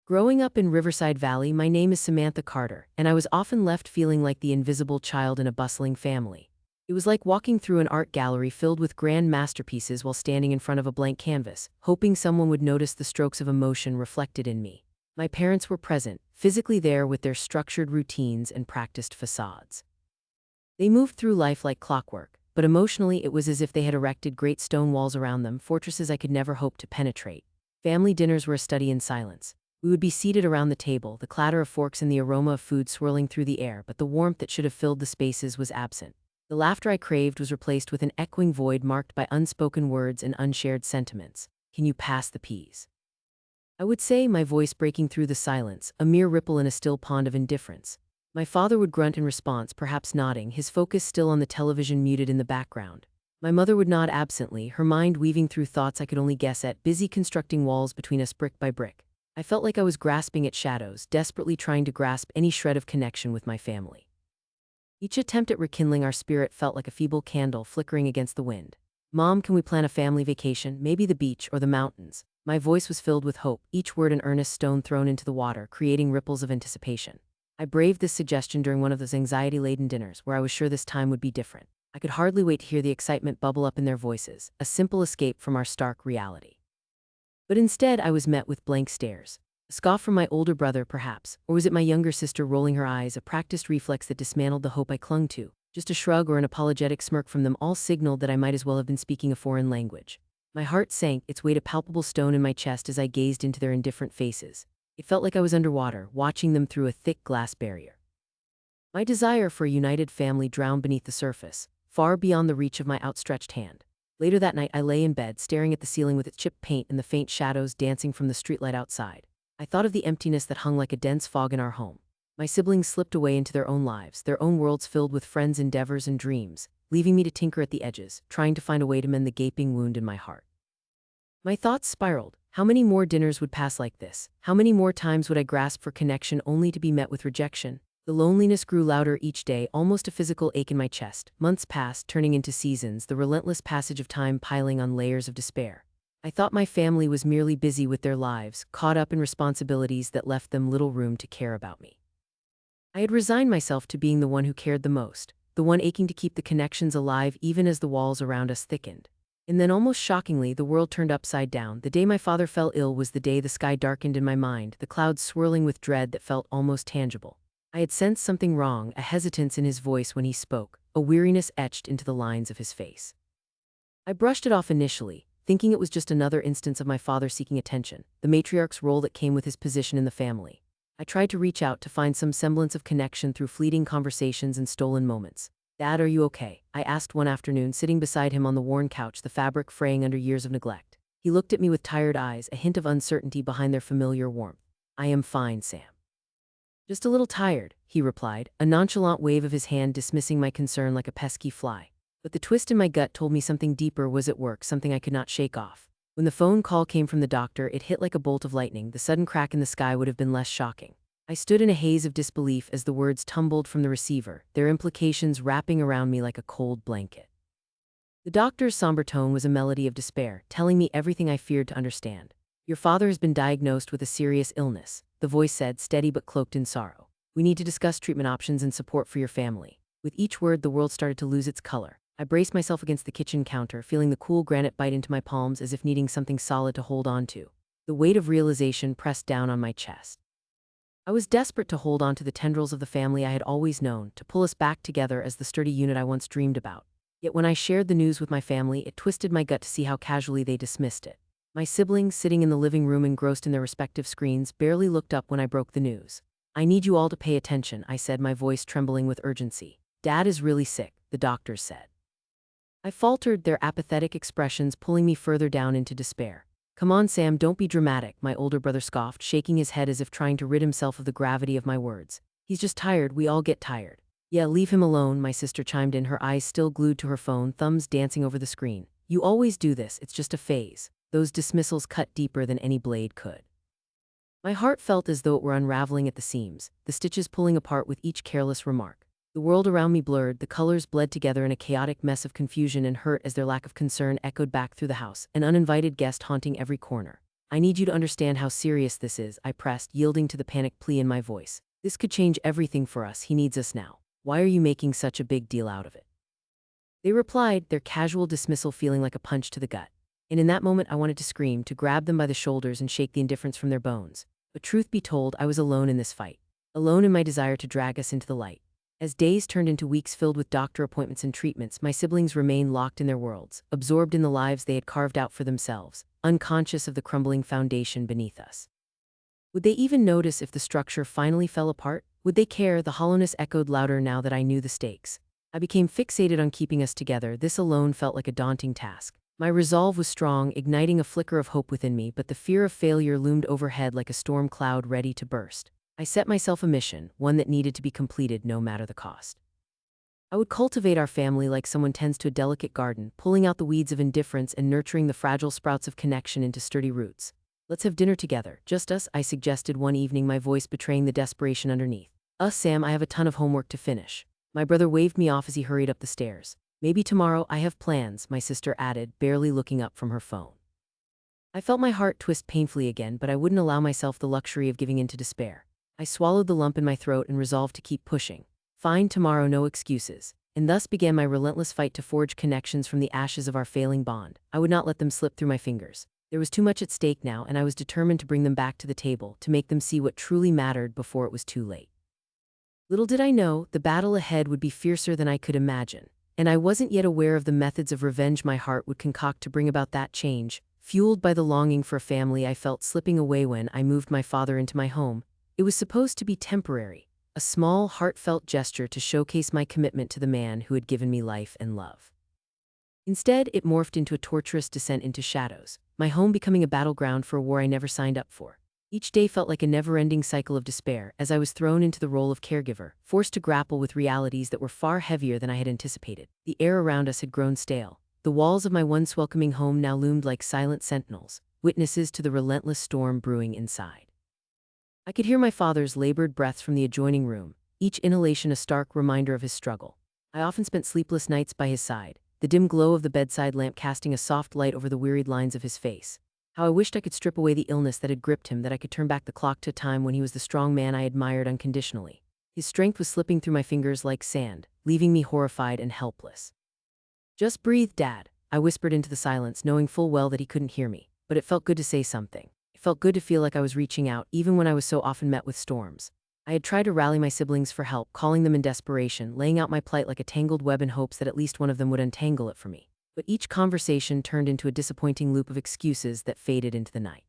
Growing up in Riverside Valley, my name is Samantha Carter, and I was often left feeling like the invisible child in a bustling family. It was like walking through an art gallery filled with grand masterpieces while standing in front of a blank canvas, hoping someone would notice the strokes of emotion reflected in me. My parents were present, physically there with their structured routines and practiced facades. They moved through life like clockwork, but emotionally it was as if they had erected great stone walls around them, fortresses I could never hope to penetrate. Family dinners were a study in silence. We would be seated around the table, the clatter of forks and the aroma of food swirling through the air, but the warmth that should have filled the spaces was absent. The laughter I craved was replaced with an echoing void marked by unspoken words and unshared sentiments. "Can you pass the peas?" I would say, my voice breaking through the silence, a mere ripple in a still pond of indifference. My father would grunt in response, perhaps nodding, his focus still on the television muted in the background. My mother would nod absently, her mind weaving through thoughts I could only guess at, busy constructing walls between us brick by brick. I felt like I was grasping at shadows, desperately trying to grasp any shred of connection with my family. Each attempt at rekindling our spirit felt like a feeble candle flickering against the wind. "Mom, can we plan a family vacation, maybe the beach or the mountains?" My voice was filled with hope, each word an earnest stone thrown into the water, creating ripples of anticipation. I braved this suggestion during one of those anxiety-laden dinners where I was sure this time would be different. I could hardly wait to hear the excitement bubble up in their voices, a simple escape from our stark reality. But instead, I was met with blank stares. A scoff from my older brother, perhaps, or was it my younger sister rolling her eyes, a practiced reflex that dismantled the hope I clung to? Just a shrug or an apologetic smirk from them all signaled that I might as well have been speaking a foreign language. My heart sank, its weight a palpable stone in my chest as I gazed into their indifferent faces. It felt like I was underwater, watching them through a thick glass barrier. My desire for a united family drowned beneath the surface, far beyond the reach of my outstretched hand. Later that night, I lay in bed, staring at the ceiling with its chipped paint and the faint shadows dancing from the streetlight outside. I thought of the emptiness that hung like a dense fog in our home. My siblings slipped away into their own lives, their own worlds filled with friends' endeavors and dreams, leaving me to tinker at the edges, trying to find a way to mend the gaping wound in my heart. My thoughts spiraled. How many more dinners would pass like this? How many more times would I grasp for connection only to be met with rejection? The loneliness grew louder each day, almost a physical ache in my chest. Months passed, turning into seasons, the relentless passage of time piling on layers of despair. I thought my family was merely busy with their lives, caught up in responsibilities that left them little room to care about me. I had resigned myself to being the one who cared the most, the one aching to keep the connections alive even as the walls around us thickened. And then, almost shockingly, the world turned upside down. The day my father fell ill was the day the sky darkened in my mind, the clouds swirling with dread that felt almost tangible. I had sensed something wrong, a hesitance in his voice when he spoke, a weariness etched into the lines of his face. I brushed it off initially, thinking it was just another instance of my father seeking attention, the matriarch's role that came with his position in the family. I tried to reach out to find some semblance of connection through fleeting conversations and stolen moments. "Dad, are you okay?" I asked one afternoon, sitting beside him on the worn couch, the fabric fraying under years of neglect. He looked at me with tired eyes, a hint of uncertainty behind their familiar warmth. "I am fine, Sam. Just a little tired," he replied, a nonchalant wave of his hand dismissing my concern like a pesky fly. But the twist in my gut told me something deeper was at work, something I could not shake off. When the phone call came from the doctor, it hit like a bolt of lightning. The sudden crack in the sky would have been less shocking. I stood in a haze of disbelief as the words tumbled from the receiver, their implications wrapping around me like a cold blanket. The doctor's somber tone was a melody of despair, telling me everything I feared to understand. "Your father has been diagnosed with a serious illness," the voice said, steady but cloaked in sorrow. "We need to discuss treatment options and support for your family." With each word, the world started to lose its color. I braced myself against the kitchen counter, feeling the cool granite bite into my palms as if needing something solid to hold on to. The weight of realization pressed down on my chest. I was desperate to hold on to the tendrils of the family I had always known, to pull us back together as the sturdy unit I once dreamed about. Yet when I shared the news with my family, it twisted my gut to see how casually they dismissed it. My siblings, sitting in the living room engrossed in their respective screens, barely looked up when I broke the news. "I need you all to pay attention," I said, my voice trembling with urgency. "Dad is really sick," the doctors said. I faltered, their apathetic expressions pulling me further down into despair. "Come on, Sam, don't be dramatic," my older brother scoffed, shaking his head as if trying to rid himself of the gravity of my words. "He's just tired, we all get tired." "Yeah, leave him alone," my sister chimed in, her eyes still glued to her phone, thumbs dancing over the screen. "You always do this, it's just a phase." Those dismissals cut deeper than any blade could. My heart felt as though it were unraveling at the seams, the stitches pulling apart with each careless remark. The world around me blurred, the colors bled together in a chaotic mess of confusion and hurt as their lack of concern echoed back through the house, an uninvited guest haunting every corner. I need you to understand how serious this is, I pressed, yielding to the panicked plea in my voice. This could change everything for us. He needs us now. Why are you making such a big deal out of it? They replied, their casual dismissal feeling like a punch to the gut. And in that moment I wanted to scream, to grab them by the shoulders and shake the indifference from their bones. But truth be told, I was alone in this fight. Alone in my desire to drag us into the light. As days turned into weeks filled with doctor appointments and treatments, my siblings remained locked in their worlds, absorbed in the lives they had carved out for themselves, unconscious of the crumbling foundation beneath us. Would they even notice if the structure finally fell apart? Would they care? The hollowness echoed louder now that I knew the stakes. I became fixated on keeping us together. This alone felt like a daunting task. My resolve was strong, igniting a flicker of hope within me, but the fear of failure loomed overhead like a storm cloud ready to burst. I set myself a mission, one that needed to be completed no matter the cost. I would cultivate our family like someone tends to a delicate garden, pulling out the weeds of indifference and nurturing the fragile sprouts of connection into sturdy roots. Let's have dinner together, just us, I suggested one evening, my voice betraying the desperation underneath. Sam, I have a ton of homework to finish. My brother waved me off as he hurried up the stairs. Maybe tomorrow, I have plans, my sister added, barely looking up from her phone. I felt my heart twist painfully again, but I wouldn't allow myself the luxury of giving in to despair. I swallowed the lump in my throat and resolved to keep pushing. Fine, tomorrow, no excuses. And thus began my relentless fight to forge connections from the ashes of our failing bond. I would not let them slip through my fingers. There was too much at stake now, and I was determined to bring them back to the table, to make them see what truly mattered before it was too late. Little did I know, the battle ahead would be fiercer than I could imagine. And I wasn't yet aware of the methods of revenge my heart would concoct to bring about that change. Fueled by the longing for a family I felt slipping away when I moved my father into my home, it was supposed to be temporary, a small, heartfelt gesture to showcase my commitment to the man who had given me life and love. Instead, it morphed into a torturous descent into shadows, my home becoming a battleground for a war I never signed up for. Each day felt like a never-ending cycle of despair as I was thrown into the role of caregiver, forced to grapple with realities that were far heavier than I had anticipated. The air around us had grown stale. The walls of my once welcoming home now loomed like silent sentinels, witnesses to the relentless storm brewing inside. I could hear my father's labored breaths from the adjoining room, each inhalation a stark reminder of his struggle. I often spent sleepless nights by his side, the dim glow of the bedside lamp casting a soft light over the wearied lines of his face. How I wished I could strip away the illness that had gripped him, that I could turn back the clock to a time when he was the strong man I admired unconditionally. His strength was slipping through my fingers like sand, leaving me horrified and helpless. Just breathe, Dad, I whispered into the silence, knowing full well that he couldn't hear me, but it felt good to say something. It felt good to feel like I was reaching out, even when I was so often met with storms. I had tried to rally my siblings for help, calling them in desperation, laying out my plight like a tangled web in hopes that at least one of them would untangle it for me. But each conversation turned into a disappointing loop of excuses that faded into the night.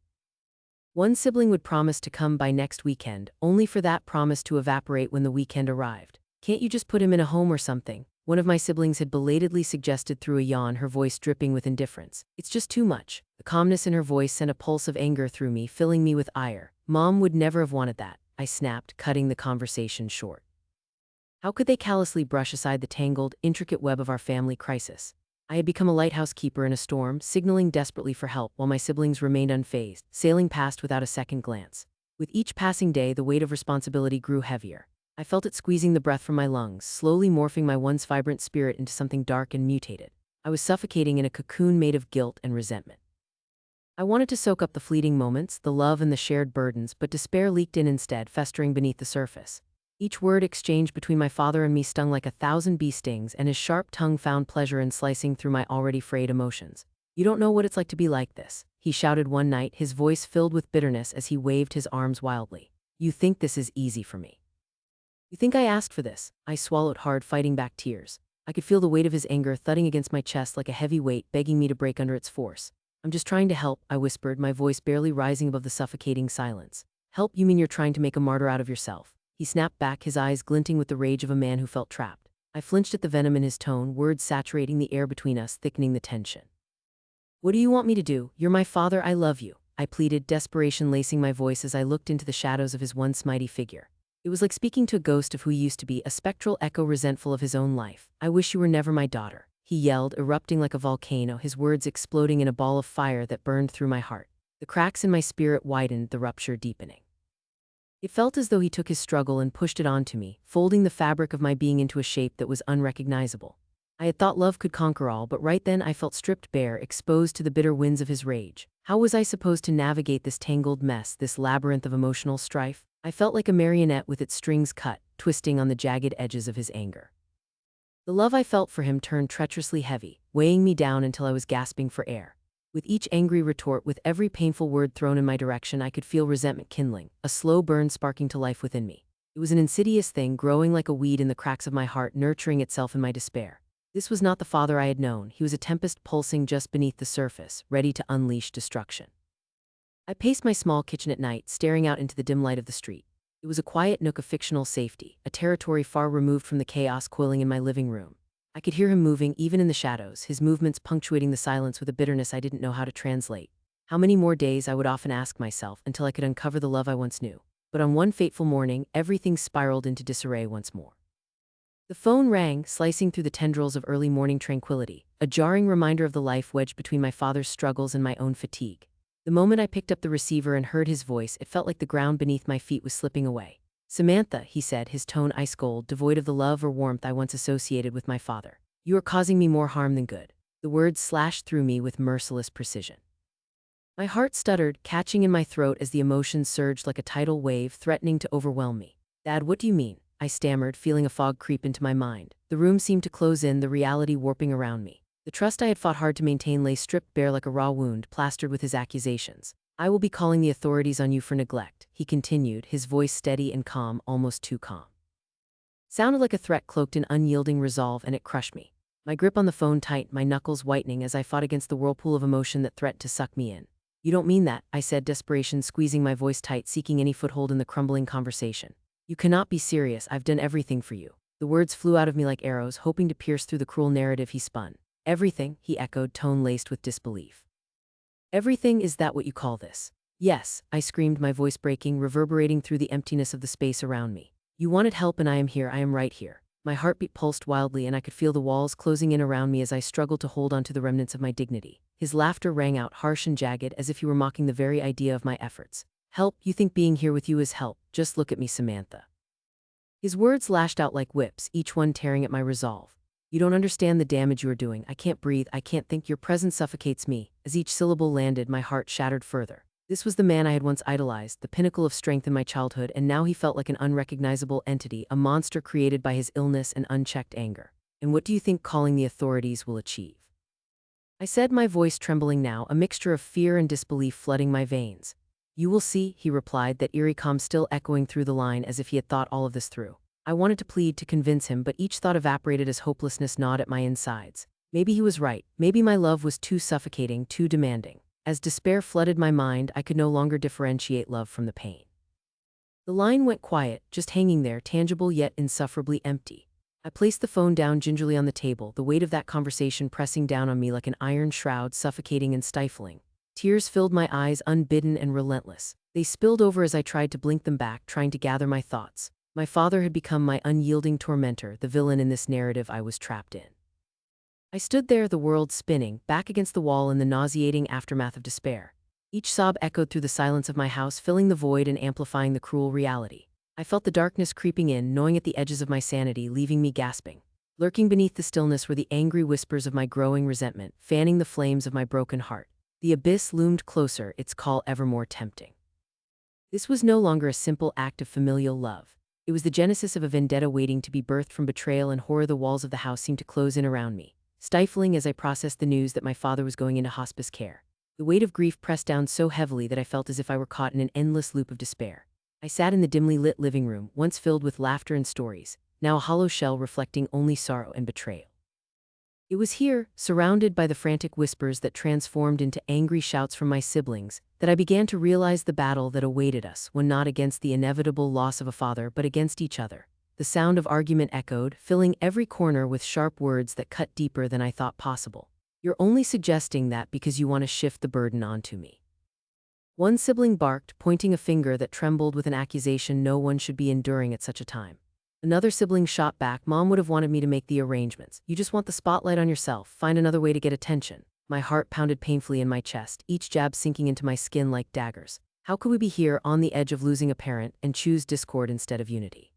One sibling would promise to come by next weekend, only for that promise to evaporate when the weekend arrived. Can't you just put him in a home or something? One of my siblings had belatedly suggested through a yawn, her voice dripping with indifference. It's just too much. The calmness in her voice sent a pulse of anger through me, filling me with ire. Mom would never have wanted that, I snapped, cutting the conversation short. How could they callously brush aside the tangled, intricate web of our family crisis? I had become a lighthouse keeper in a storm, signaling desperately for help while my siblings remained unfazed, sailing past without a second glance. With each passing day, the weight of responsibility grew heavier. I felt it squeezing the breath from my lungs, slowly morphing my once vibrant spirit into something dark and mutated. I was suffocating in a cocoon made of guilt and resentment. I wanted to soak up the fleeting moments, the love and the shared burdens, but despair leaked in instead, festering beneath the surface. Each word exchanged between my father and me stung like 1,000 bee stings, and his sharp tongue found pleasure in slicing through my already frayed emotions. You don't know what it's like to be like this, he shouted one night, his voice filled with bitterness as he waved his arms wildly. You think this is easy for me. You think I asked for this? I swallowed hard, fighting back tears. I could feel the weight of his anger thudding against my chest like a heavy weight, begging me to break under its force. I'm just trying to help, I whispered, my voice barely rising above the suffocating silence. Help? You mean you're trying to make a martyr out of yourself? He snapped back, his eyes glinting with the rage of a man who felt trapped. I flinched at the venom in his tone, words saturating the air between us, thickening the tension. What do you want me to do? You're my father, I love you, I pleaded, desperation lacing my voice as I looked into the shadows of his once mighty figure. It was like speaking to a ghost of who he used to be, a spectral echo resentful of his own life. I wish you were never my daughter, he yelled, erupting like a volcano, his words exploding in a ball of fire that burned through my heart. The cracks in my spirit widened, the rupture deepening. It felt as though he took his struggle and pushed it onto me, folding the fabric of my being into a shape that was unrecognizable. I had thought love could conquer all, but right then I felt stripped bare, exposed to the bitter winds of his rage. How was I supposed to navigate this tangled mess, this labyrinth of emotional strife? I felt like a marionette with its strings cut, twisting on the jagged edges of his anger. The love I felt for him turned treacherously heavy, weighing me down until I was gasping for air. With each angry retort, with every painful word thrown in my direction, I could feel resentment kindling, a slow burn sparking to life within me. It was an insidious thing, growing like a weed in the cracks of my heart, nurturing itself in my despair. This was not the father I had known. He was a tempest pulsing just beneath the surface, ready to unleash destruction. I paced my small kitchen at night, staring out into the dim light of the street. It was a quiet nook of fictional safety, a territory far removed from the chaos coiling in my living room. I could hear him moving, even in the shadows, his movements punctuating the silence with a bitterness I didn't know how to translate. How many more days, I would often ask myself, until I could uncover the love I once knew. But on one fateful morning, everything spiraled into disarray once more. The phone rang, slicing through the tendrils of early morning tranquility, a jarring reminder of the life wedged between my father's struggles and my own fatigue. The moment I picked up the receiver and heard his voice, it felt like the ground beneath my feet was slipping away. "Samantha," he said, his tone ice cold, devoid of the love or warmth I once associated with my father. "You are causing me more harm than good." The words slashed through me with merciless precision. My heart stuttered, catching in my throat as the emotions surged like a tidal wave, threatening to overwhelm me. "Dad, what do you mean?" I stammered, feeling a fog creep into my mind. The room seemed to close in, the reality warping around me. The trust I had fought hard to maintain lay stripped bare like a raw wound, plastered with his accusations. "I will be calling the authorities on you for neglect," he continued, his voice steady and calm, almost too calm. Sounded like a threat cloaked in unyielding resolve, and it crushed me. My grip on the phone tight, my knuckles whitening as I fought against the whirlpool of emotion that threatened to suck me in. "You don't mean that," I said, desperation squeezing my voice tight, seeking any foothold in the crumbling conversation. "You cannot be serious. I've done everything for you." The words flew out of me like arrows, hoping to pierce through the cruel narrative he spun. "Everything?" he echoed, tone laced with disbelief. "Everything? Is that what you call this?" "Yes," I screamed, my voice breaking, reverberating through the emptiness of the space around me. "You wanted help and I am here. I am right here." My heartbeat pulsed wildly and I could feel the walls closing in around me as I struggled to hold on to the remnants of my dignity. His laughter rang out, harsh and jagged, as if he were mocking the very idea of my efforts. "Help? You think being here with you is help? Just look at me, Samantha." His words lashed out like whips, each one tearing at my resolve. "You don't understand the damage you are doing. I can't breathe, I can't think, your presence suffocates me." As each syllable landed, my heart shattered further. This was the man I had once idolized, the pinnacle of strength in my childhood, and now he felt like an unrecognizable entity, a monster created by his illness and unchecked anger. "And what do you think calling the authorities will achieve?" I said, my voice trembling now, a mixture of fear and disbelief flooding my veins. "You will see," he replied, that eerie calm still echoing through the line as if he had thought all of this through. I wanted to plead, to convince him, but each thought evaporated as hopelessness gnawed at my insides. Maybe he was right. Maybe my love was too suffocating, too demanding. As despair flooded my mind, I could no longer differentiate love from the pain. The line went quiet, just hanging there, tangible yet insufferably empty. I placed the phone down gingerly on the table, the weight of that conversation pressing down on me like an iron shroud, suffocating and stifling. Tears filled my eyes, unbidden and relentless. They spilled over as I tried to blink them back, trying to gather my thoughts. My father had become my unyielding tormentor, the villain in this narrative I was trapped in. I stood there, the world spinning, back against the wall in the nauseating aftermath of despair. Each sob echoed through the silence of my house, filling the void and amplifying the cruel reality. I felt the darkness creeping in, gnawing at the edges of my sanity, leaving me gasping. Lurking beneath the stillness were the angry whispers of my growing resentment, fanning the flames of my broken heart. The abyss loomed closer, its call ever more tempting. This was no longer a simple act of familial love. It was the genesis of a vendetta waiting to be birthed from betrayal and horror. The walls of the house seemed to close in around me, stifling as I processed the news that my father was going into hospice care. The weight of grief pressed down so heavily that I felt as if I were caught in an endless loop of despair. I sat in the dimly lit living room, once filled with laughter and stories, now a hollow shell reflecting only sorrow and betrayal. It was here, surrounded by the frantic whispers that transformed into angry shouts from my siblings, that I began to realize the battle that awaited us, when not against the inevitable loss of a father but against each other. The sound of argument echoed, filling every corner with sharp words that cut deeper than I thought possible. "You're only suggesting that because you want to shift the burden onto me." One sibling barked, pointing a finger that trembled with an accusation no one should be enduring at such a time. Another sibling shot back, "Mom would have wanted me to make the arrangements. You just want the spotlight on yourself. Find another way to get attention." My heart pounded painfully in my chest, each jab sinking into my skin like daggers. How could we be here, on the edge of losing a parent, and choose discord instead of unity?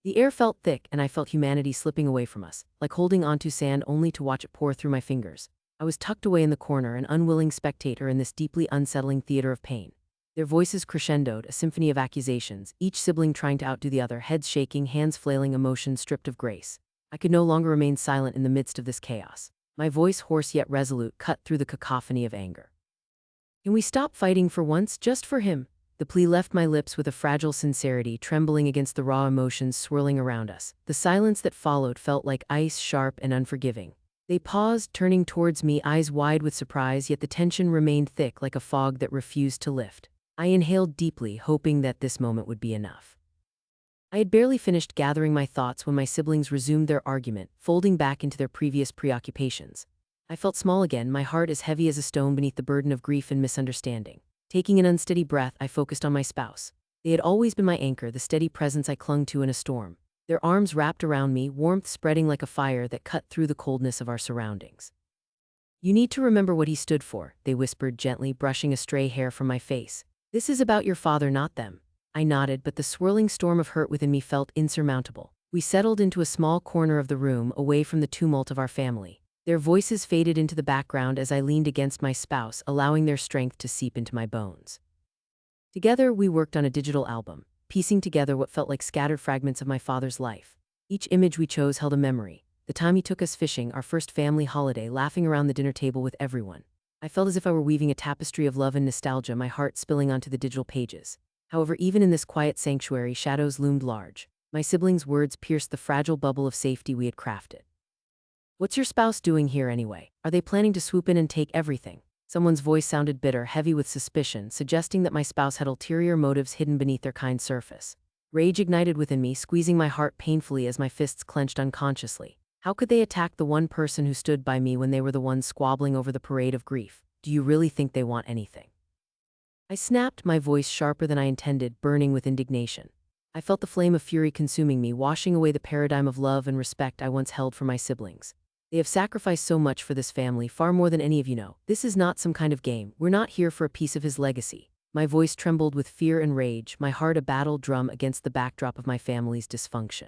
The air felt thick, and I felt humanity slipping away from us, like holding onto sand only to watch it pour through my fingers. I was tucked away in the corner, an unwilling spectator in this deeply unsettling theater of pain. Their voices crescendoed, a symphony of accusations, each sibling trying to outdo the other, heads shaking, hands flailing, emotions stripped of grace. I could no longer remain silent in the midst of this chaos. My voice, hoarse yet resolute, cut through the cacophony of anger. Can we stop fighting for once, just for him? The plea left my lips with a fragile sincerity, trembling against the raw emotions swirling around us. The silence that followed felt like ice, sharp and unforgiving. They paused, turning towards me, eyes wide with surprise, yet the tension remained thick like a fog that refused to lift. I inhaled deeply, hoping that this moment would be enough. I had barely finished gathering my thoughts when my siblings resumed their argument, folding back into their previous preoccupations. I felt small again, my heart as heavy as a stone beneath the burden of grief and misunderstanding. Taking an unsteady breath, I focused on my spouse. They had always been my anchor, the steady presence I clung to in a storm. Their arms wrapped around me, warmth spreading like a fire that cut through the coldness of our surroundings. You need to remember what he stood for, they whispered gently, brushing a stray hair from my face. This is about your father, not them. I nodded, but the swirling storm of hurt within me felt insurmountable. We settled into a small corner of the room, away from the tumult of our family. Their voices faded into the background as I leaned against my spouse, allowing their strength to seep into my bones. Together, we worked on a digital album, piecing together what felt like scattered fragments of my father's life. Each image we chose held a memory. The time he took us fishing, our first family holiday, laughing around the dinner table with everyone. I felt as if I were weaving a tapestry of love and nostalgia, my heart spilling onto the digital pages. However, even in this quiet sanctuary, shadows loomed large. My siblings' words pierced the fragile bubble of safety we had crafted. What's your spouse doing here anyway? Are they planning to swoop in and take everything? Someone's voice sounded bitter, heavy with suspicion, suggesting that my spouse had ulterior motives hidden beneath their kind surface. Rage ignited within me, squeezing my heart painfully as my fists clenched unconsciously. How could they attack the one person who stood by me when they were the ones squabbling over the parade of grief? Do you really think they want anything? I snapped, my voice sharper than I intended, burning with indignation. I felt the flame of fury consuming me, washing away the paradigm of love and respect I once held for my siblings. They have sacrificed so much for this family, far more than any of you know. This is not some kind of game. We're not here for a piece of his legacy. My voice trembled with fear and rage, my heart a battle drum against the backdrop of my family's dysfunction.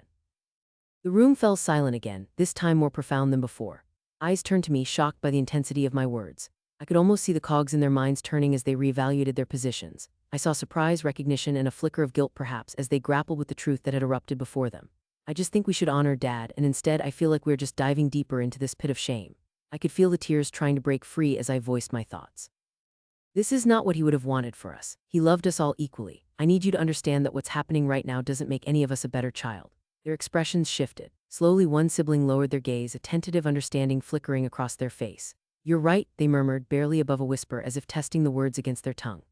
The room fell silent again, this time more profound than before. Eyes turned to me, shocked by the intensity of my words. I could almost see the cogs in their minds turning as they reevaluated their positions. I saw surprise, recognition, and a flicker of guilt perhaps as they grappled with the truth that had erupted before them. I just think we should honor Dad, and instead I feel like we're just diving deeper into this pit of shame. I could feel the tears trying to break free as I voiced my thoughts. This is not what he would have wanted for us. He loved us all equally. I need you to understand that what's happening right now doesn't make any of us a better child. Their expressions shifted. Slowly, one sibling lowered their gaze, a tentative understanding flickering across their face. You're right, they murmured, barely above a whisper, as if testing the words against their tongue.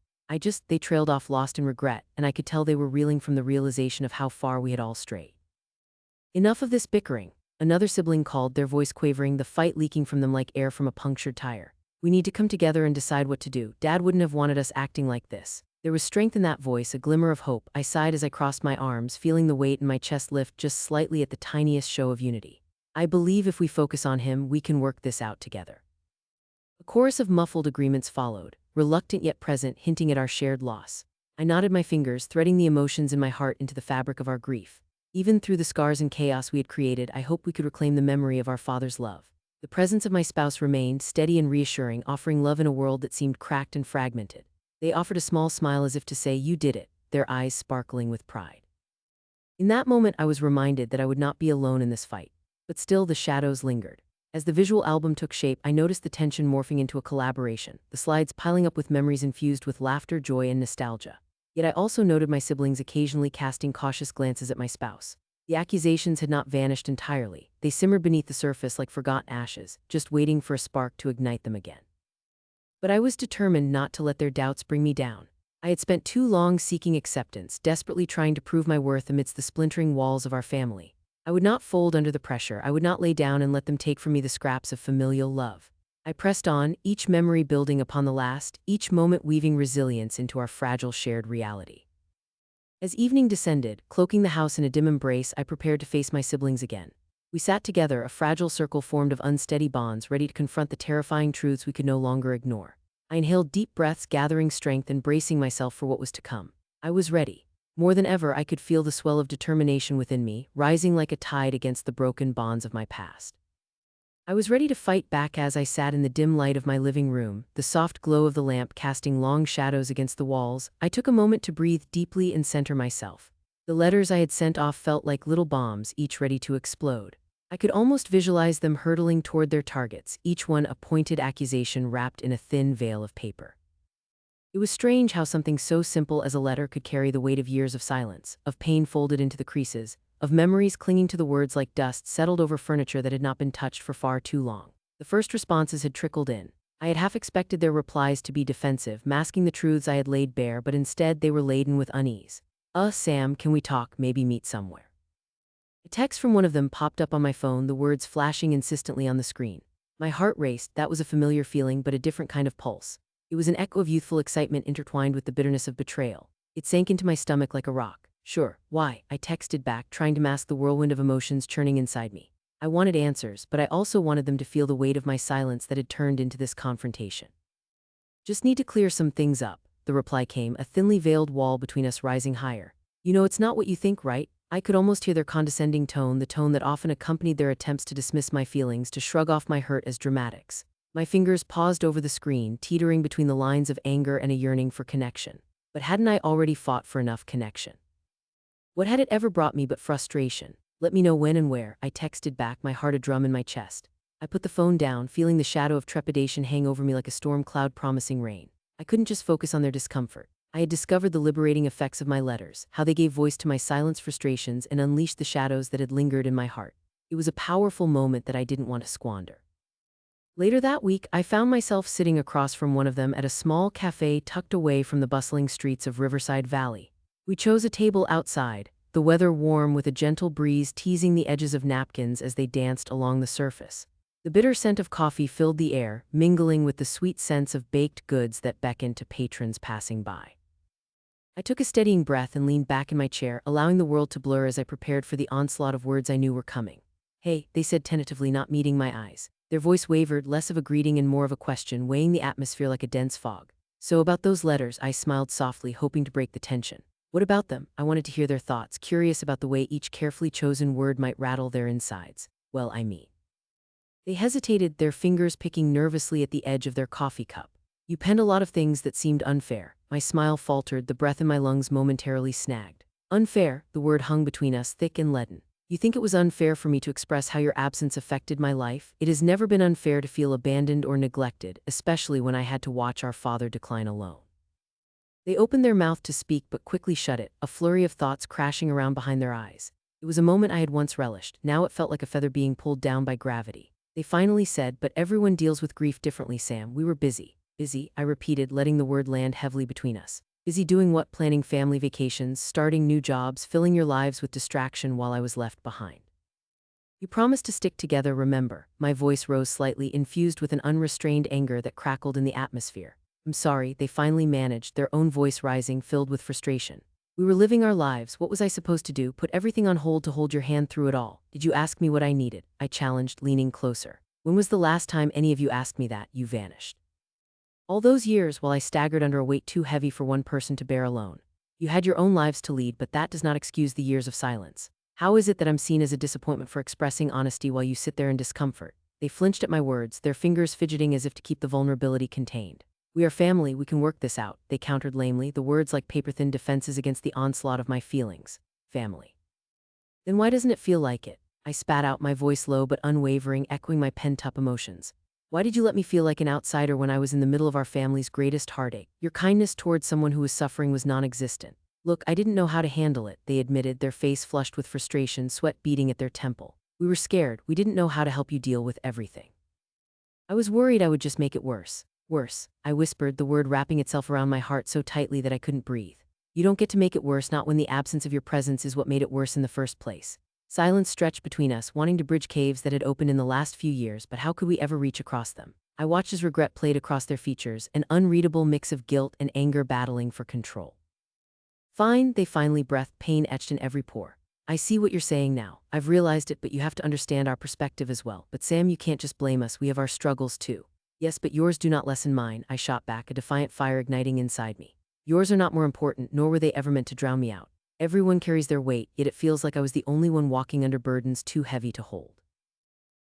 They trailed off, lost in regret, and I could tell they were reeling from the realization of how far we had all strayed. Enough of this bickering, another sibling called, their voice quavering, the fight leaking from them like air from a punctured tire. We need to come together and decide what to do. Dad wouldn't have wanted us acting like this. There was strength in that voice, a glimmer of hope. I sighed as I crossed my arms, feeling the weight in my chest lift just slightly at the tiniest show of unity. I believe if we focus on him, we can work this out together. A chorus of muffled agreements followed, reluctant yet present, hinting at our shared loss. I knotted my fingers, threading the emotions in my heart into the fabric of our grief. Even through the scars and chaos we had created, I hoped we could reclaim the memory of our father's love. The presence of my spouse remained steady and reassuring, offering love in a world that seemed cracked and fragmented. They offered a small smile as if to say, "You did it," their eyes sparkling with pride. In that moment, I was reminded that I would not be alone in this fight. But still, the shadows lingered. As the visual album took shape, I noticed the tension morphing into a collaboration, the slides piling up with memories infused with laughter, joy, and nostalgia. Yet I also noted my siblings occasionally casting cautious glances at my spouse. The accusations had not vanished entirely. They simmered beneath the surface like forgotten ashes, just waiting for a spark to ignite them again. But I was determined not to let their doubts bring me down. I had spent too long seeking acceptance, desperately trying to prove my worth amidst the splintering walls of our family. I would not fold under the pressure. I would not lay down and let them take from me the scraps of familial love. I pressed on, each memory building upon the last, each moment weaving resilience into our fragile shared reality. As evening descended, cloaking the house in a dim embrace, I prepared to face my siblings again. We sat together, a fragile circle formed of unsteady bonds, ready to confront the terrifying truths we could no longer ignore. I inhaled deep breaths, gathering strength and bracing myself for what was to come. I was ready. More than ever, I could feel the swell of determination within me, rising like a tide against the broken bonds of my past. I was ready to fight back as I sat in the dim light of my living room, the soft glow of the lamp casting long shadows against the walls. I took a moment to breathe deeply and center myself. The letters I had sent off felt like little bombs, each ready to explode. I could almost visualize them hurtling toward their targets, each one a pointed accusation wrapped in a thin veil of paper. It was strange how something so simple as a letter could carry the weight of years of silence, of pain folded into the creases, of memories clinging to the words like dust settled over furniture that had not been touched for far too long. The first responses had trickled in. I had half expected their replies to be defensive, masking the truths I had laid bare, but instead they were laden with unease. Sam, can we talk, maybe meet somewhere?" A text from one of them popped up on my phone, the words flashing insistently on the screen. My heart raced. That was a familiar feeling, but a different kind of pulse. It was an echo of youthful excitement intertwined with the bitterness of betrayal. It sank into my stomach like a rock. "Sure, why?" I texted back, trying to mask the whirlwind of emotions churning inside me. I wanted answers, but I also wanted them to feel the weight of my silence that had turned into this confrontation. "Just need to clear some things up," the reply came, a thinly veiled wall between us rising higher. "You know, it's not what you think, right?" I could almost hear their condescending tone, the tone that often accompanied their attempts to dismiss my feelings, to shrug off my hurt as dramatics. My fingers paused over the screen, teetering between the lines of anger and a yearning for connection. But hadn't I already fought for enough connection? What had it ever brought me but frustration? "Let me know when and where," I texted back, my heart a drum in my chest. I put the phone down, feeling the shadow of trepidation hang over me like a storm cloud promising rain. I couldn't just focus on their discomfort. I had discovered the liberating effects of my letters, how they gave voice to my silenced frustrations and unleashed the shadows that had lingered in my heart. It was a powerful moment that I didn't want to squander. Later that week, I found myself sitting across from one of them at a small cafe tucked away from the bustling streets of Riverside Valley. We chose a table outside, the weather warm with a gentle breeze teasing the edges of napkins as they danced along the surface. The bitter scent of coffee filled the air, mingling with the sweet scents of baked goods that beckoned to patrons passing by. I took a steadying breath and leaned back in my chair, allowing the world to blur as I prepared for the onslaught of words I knew were coming. "Hey," they said tentatively, not meeting my eyes. Their voice wavered, less of a greeting and more of a question, weighing the atmosphere like a dense fog. "So about those letters," I smiled softly, hoping to break the tension. "What about them?" I wanted to hear their thoughts, curious about the way each carefully chosen word might rattle their insides. "Well, I mean." They hesitated, their fingers picking nervously at the edge of their coffee cup. "You penned a lot of things that seemed unfair." My smile faltered, the breath in my lungs momentarily snagged. "Unfair," the word hung between us, thick and leaden. "You think it was unfair for me to express how your absence affected my life? It has never been unfair to feel abandoned or neglected, especially when I had to watch our father decline alone." They opened their mouth to speak but quickly shut it, a flurry of thoughts crashing around behind their eyes. It was a moment I had once relished, now it felt like a feather being pulled down by gravity. They finally said, "But everyone deals with grief differently, Sam. We were busy." "Busy," I repeated, letting the word land heavily between us. "Busy doing what?" "Planning family vacations, starting new jobs, filling your lives with distraction while I was left behind." "You promised to stick together, remember?" My voice rose slightly, infused with an unrestrained anger that crackled in the atmosphere. "I'm sorry," they finally managed, their own voice rising, filled with frustration. "We were living our lives. What was I supposed to do? Put everything on hold to hold your hand through it all? Did you ask me what I needed?" I challenged, leaning closer. "When was the last time any of you asked me that? You vanished. All those years while I staggered under a weight too heavy for one person to bear alone. You had your own lives to lead, but that does not excuse the years of silence. How is it that I'm seen as a disappointment for expressing honesty while you sit there in discomfort?" They flinched at my words, their fingers fidgeting as if to keep the vulnerability contained. "We are family, we can work this out," they countered lamely, the words like paper-thin defenses against the onslaught of my feelings. "Family. Then why doesn't it feel like it?" I spat out, my voice low but unwavering, echoing my pent-up emotions. "Why did you let me feel like an outsider when I was in the middle of our family's greatest heartache? Your kindness towards someone who was suffering was non-existent." "Look, I didn't know how to handle it," they admitted, their face flushed with frustration, sweat beading at their temple. "We were scared. We didn't know how to help you deal with everything. I was worried I would just make it worse." "Worse," I whispered, the word wrapping itself around my heart so tightly that I couldn't breathe. "You don't get to make it worse, not when the absence of your presence is what made it worse in the first place." Silence stretched between us, wanting to bridge caves that had opened in the last few years, but how could we ever reach across them? I watched as regret played across their features, an unreadable mix of guilt and anger battling for control. "Fine," they finally breathed, pain etched in every pore. "I see what you're saying now. I've realized it, but you have to understand our perspective as well. But Sam, you can't just blame us, we have our struggles too." "Yes, but yours do not lessen mine," I shot back, a defiant fire igniting inside me. "Yours are not more important, nor were they ever meant to drown me out." Everyone carries their weight, yet it feels like I was the only one walking under burdens too heavy to hold.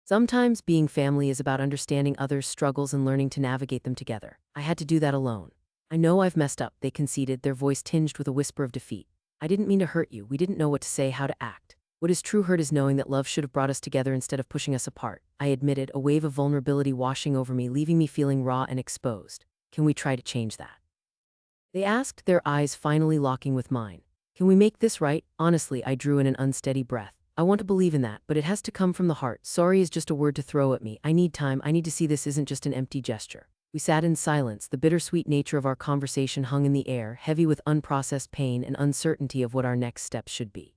Sometimes being family is about understanding others' struggles and learning to navigate them together. I had to do that alone. I know I've messed up, they conceded, their voice tinged with a whisper of defeat. I didn't mean to hurt you, we didn't know what to say, how to act. What is true hurt is knowing that love should have brought us together instead of pushing us apart. I admitted, a wave of vulnerability washing over me, leaving me feeling raw and exposed. Can we try to change that? They asked, their eyes finally locking with mine. Can we make this right? Honestly, I drew in an unsteady breath. I want to believe in that, but it has to come from the heart. Sorry is just a word to throw at me. I need time. I need to see this isn't just an empty gesture. We sat in silence. The bittersweet nature of our conversation hung in the air, heavy with unprocessed pain and uncertainty of what our next steps should be.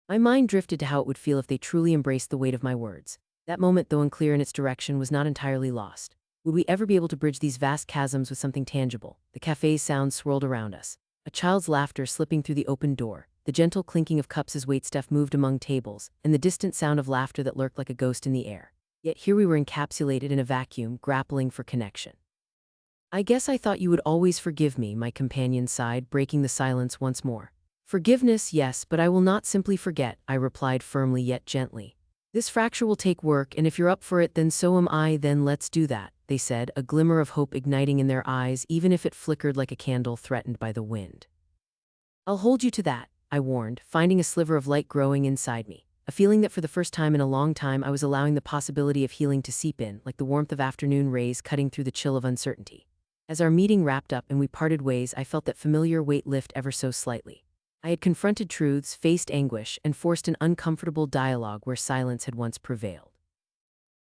My mind drifted to how it would feel if they truly embraced the weight of my words. That moment, though unclear in its direction, was not entirely lost. Would we ever be able to bridge these vast chasms with something tangible? The cafe's sounds swirled around us. A child's laughter slipping through the open door, the gentle clinking of cups as waitstaff moved among tables, and the distant sound of laughter that lurked like a ghost in the air. Yet here we were encapsulated in a vacuum, grappling for connection. I guess I thought you would always forgive me, my companion sighed, breaking the silence once more. Forgiveness, yes, but I will not simply forget, I replied firmly yet gently. This fracture will take work, and if you're up for it, then so am I, then let's do that, they said, a glimmer of hope igniting in their eyes, even if it flickered like a candle threatened by the wind. I'll hold you to that, I warned, finding a sliver of light growing inside me, a feeling that for the first time in a long time I was allowing the possibility of healing to seep in, like the warmth of afternoon rays cutting through the chill of uncertainty. As our meeting wrapped up and we parted ways, I felt that familiar weight lift ever so slightly. I had confronted truths, faced anguish, and forced an uncomfortable dialogue where silence had once prevailed.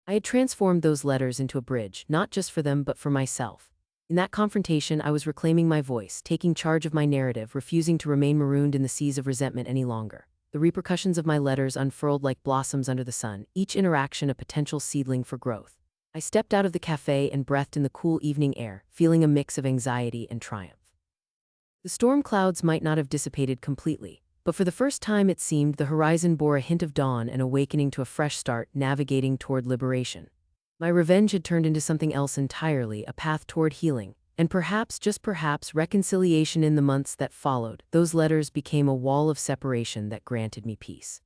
I had transformed those letters into a bridge, not just for them but for myself. In that confrontation, I was reclaiming my voice, taking charge of my narrative, refusing to remain marooned in the seas of resentment any longer. The repercussions of my letters unfurled like blossoms under the sun, each interaction a potential seedling for growth. I stepped out of the cafe and breathed in the cool evening air, feeling a mix of anxiety and triumph. The storm clouds might not have dissipated completely, but for the first time it seemed the horizon bore a hint of dawn and awakening to a fresh start, navigating toward liberation. My revenge had turned into something else entirely, a path toward healing, and perhaps, just perhaps, reconciliation. In the months that followed, those letters became a wall of separation that granted me peace.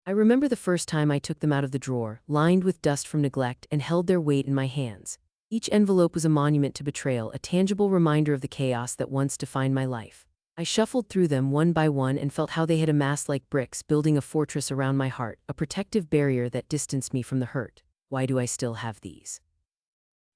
I remember the first time I took them out of the drawer, lined with dust from neglect, and held their weight in my hands. Each envelope was a monument to betrayal, a tangible reminder of the chaos that once defined my life. I shuffled through them one by one and felt how they had amassed like bricks, building a fortress around my heart, a protective barrier that distanced me from the hurt. Why do I still have these?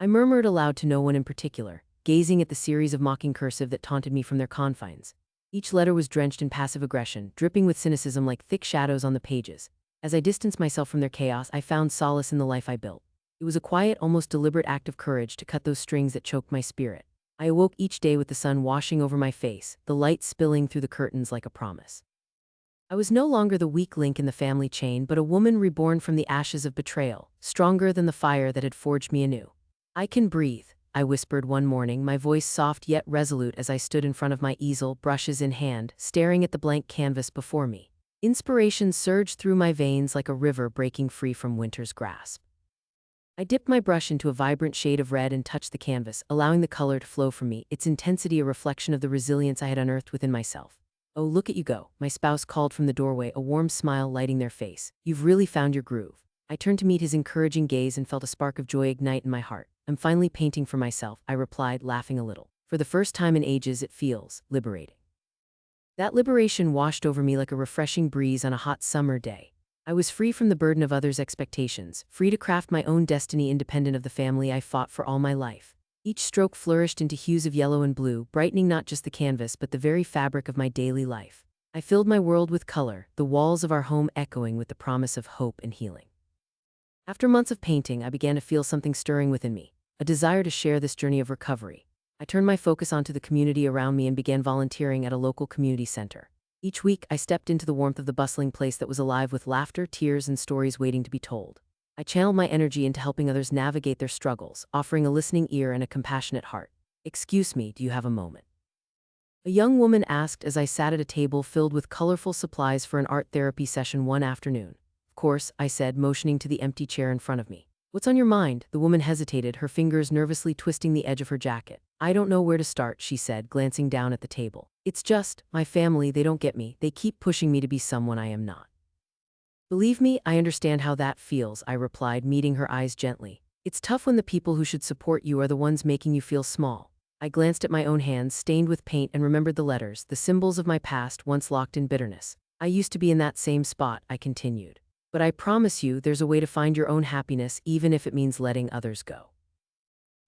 I murmured aloud to no one in particular, gazing at the series of mocking cursive that taunted me from their confines. Each letter was drenched in passive aggression, dripping with cynicism like thick shadows on the pages. As I distanced myself from their chaos, I found solace in the life I built. It was a quiet, almost deliberate act of courage to cut those strings that choked my spirit. I awoke each day with the sun washing over my face, the light spilling through the curtains like a promise. I was no longer the weak link in the family chain, but a woman reborn from the ashes of betrayal, stronger than the fire that had forged me anew. I can breathe, I whispered one morning, my voice soft yet resolute as I stood in front of my easel, brushes in hand, staring at the blank canvas before me. Inspiration surged through my veins like a river breaking free from winter's grasp. I dipped my brush into a vibrant shade of red and touched the canvas, allowing the color to flow from me, its intensity a reflection of the resilience I had unearthed within myself. Oh, look at you go, my spouse called from the doorway, a warm smile lighting their face. You've really found your groove. I turned to meet his encouraging gaze and felt a spark of joy ignite in my heart. I'm finally painting for myself, I replied, laughing a little. For the first time in ages, it feels liberating. That liberation washed over me like a refreshing breeze on a hot summer day. I was free from the burden of others' expectations, free to craft my own destiny independent of the family I fought for all my life. Each stroke flourished into hues of yellow and blue, brightening not just the canvas but the very fabric of my daily life. I filled my world with color, the walls of our home echoing with the promise of hope and healing. After months of painting, I began to feel something stirring within me, a desire to share this journey of recovery. I turned my focus onto the community around me and began volunteering at a local community center. Each week, I stepped into the warmth of the bustling place that was alive with laughter, tears, and stories waiting to be told. I channeled my energy into helping others navigate their struggles, offering a listening ear and a compassionate heart. Excuse me, do you have a moment? A young woman asked as I sat at a table filled with colorful supplies for an art therapy session one afternoon. Of course, I said, motioning to the empty chair in front of me. What's on your mind? The woman hesitated, her fingers nervously twisting the edge of her jacket. I don't know where to start, she said, glancing down at the table. It's just, my family, they don't get me. They keep pushing me to be someone I am not. Believe me, I understand how that feels, I replied, meeting her eyes gently. It's tough when the people who should support you are the ones making you feel small. I glanced at my own hands, stained with paint, and remembered the letters, the symbols of my past once locked in bitterness. I used to be in that same spot, I continued. But I promise you, there's a way to find your own happiness, even if it means letting others go.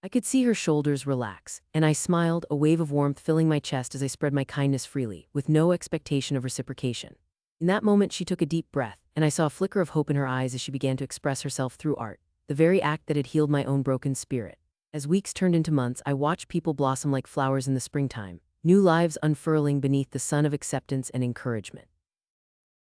I could see her shoulders relax, and I smiled, a wave of warmth filling my chest as I spread my kindness freely, with no expectation of reciprocation. In that moment, she took a deep breath, and I saw a flicker of hope in her eyes as she began to express herself through art, the very act that had healed my own broken spirit. As weeks turned into months, I watched people blossom like flowers in the springtime, new lives unfurling beneath the sun of acceptance and encouragement.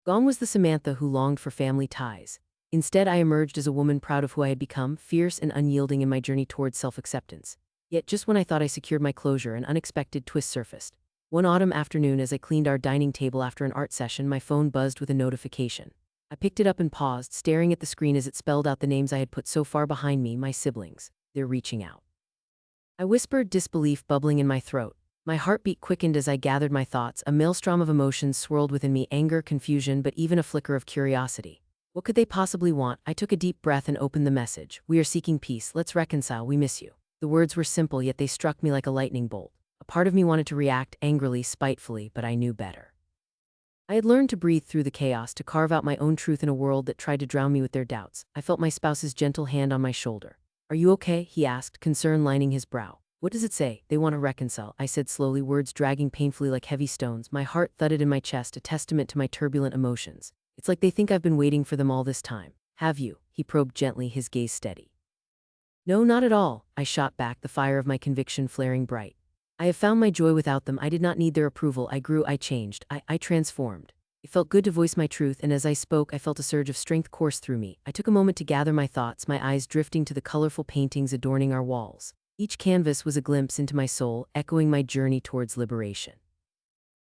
Gone was the Samantha who longed for family ties. Instead, I emerged as a woman proud of who I had become, fierce and unyielding in my journey towards self-acceptance. Yet just when I thought I secured my closure, an unexpected twist surfaced. One autumn afternoon, as I cleaned our dining table after an art session, my phone buzzed with a notification. I picked it up and paused, staring at the screen as it spelled out the names I had put so far behind me, my siblings. They're reaching out. I whispered, disbelief bubbling in my throat. My heartbeat quickened as I gathered my thoughts. A maelstrom of emotions swirled within me, anger, confusion, but even a flicker of curiosity. What could they possibly want? I took a deep breath and opened the message. We are seeking peace. Let's reconcile. We miss you. The words were simple, yet they struck me like a lightning bolt. A part of me wanted to react angrily, spitefully, but I knew better. I had learned to breathe through the chaos, to carve out my own truth in a world that tried to drown me with their doubts. I felt my spouse's gentle hand on my shoulder. Are you okay? He asked, concern lining his brow. What does it say? They want to reconcile, I said slowly, words dragging painfully like heavy stones. My heart thudded in my chest, a testament to my turbulent emotions. It's like they think I've been waiting for them all this time. Have you? He probed gently, his gaze steady. No, not at all, I shot back, the fire of my conviction flaring bright. I have found my joy without them. I did not need their approval. I grew, I changed, I transformed. It felt good to voice my truth, and as I spoke, I felt a surge of strength course through me. I took a moment to gather my thoughts, my eyes drifting to the colorful paintings adorning our walls. Each canvas was a glimpse into my soul, echoing my journey towards liberation.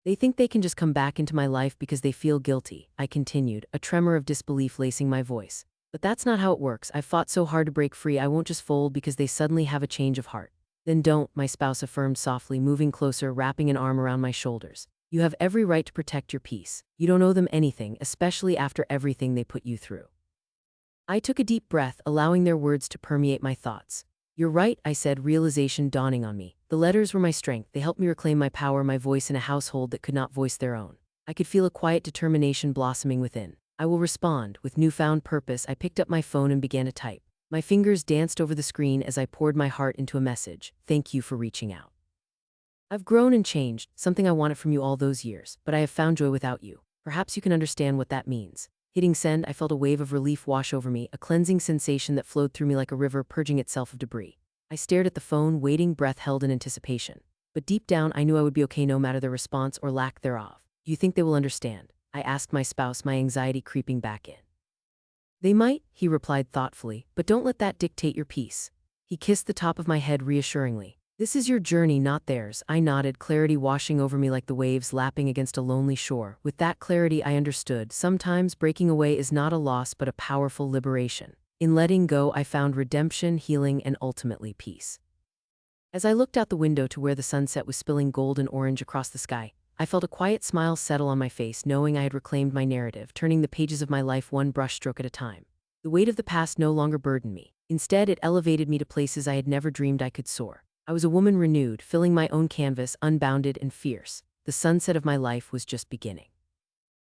They think they can just come back into my life because they feel guilty, I continued, a tremor of disbelief lacing my voice. But that's not how it works. I've fought so hard to break free. I won't just fold because they suddenly have a change of heart. Then don't, my spouse affirmed softly, moving closer, wrapping an arm around my shoulders. You have every right to protect your peace. You don't owe them anything, especially after everything they put you through. I took a deep breath, allowing their words to permeate my thoughts. You're right, I said, realization dawning on me. The letters were my strength. They helped me reclaim my power, my voice in a household that could not voice their own. I could feel a quiet determination blossoming within. I will respond. With newfound purpose, I picked up my phone and began to type. My fingers danced over the screen as I poured my heart into a message. Thank you for reaching out. I've grown and changed, something I wanted from you all those years, but I have found joy without you. Perhaps you can understand what that means. Hitting send, I felt a wave of relief wash over me, a cleansing sensation that flowed through me like a river purging itself of debris. I stared at the phone, waiting, breath held in anticipation. But deep down, I knew I would be okay no matter their response or lack thereof. Do you think they will understand? I asked my spouse, my anxiety creeping back in. They might, he replied thoughtfully, but don't let that dictate your peace. He kissed the top of my head reassuringly. This is your journey, not theirs. I nodded, clarity washing over me like the waves lapping against a lonely shore. With that clarity, I understood. Sometimes breaking away is not a loss but a powerful liberation. In letting go, I found redemption, healing, and ultimately peace. As I looked out the window to where the sunset was spilling gold and orange across the sky, I felt a quiet smile settle on my face, knowing I had reclaimed my narrative, turning the pages of my life one brushstroke at a time. The weight of the past no longer burdened me. Instead, it elevated me to places I had never dreamed I could soar. I was a woman renewed, filling my own canvas, unbounded and fierce. The sunset of my life was just beginning.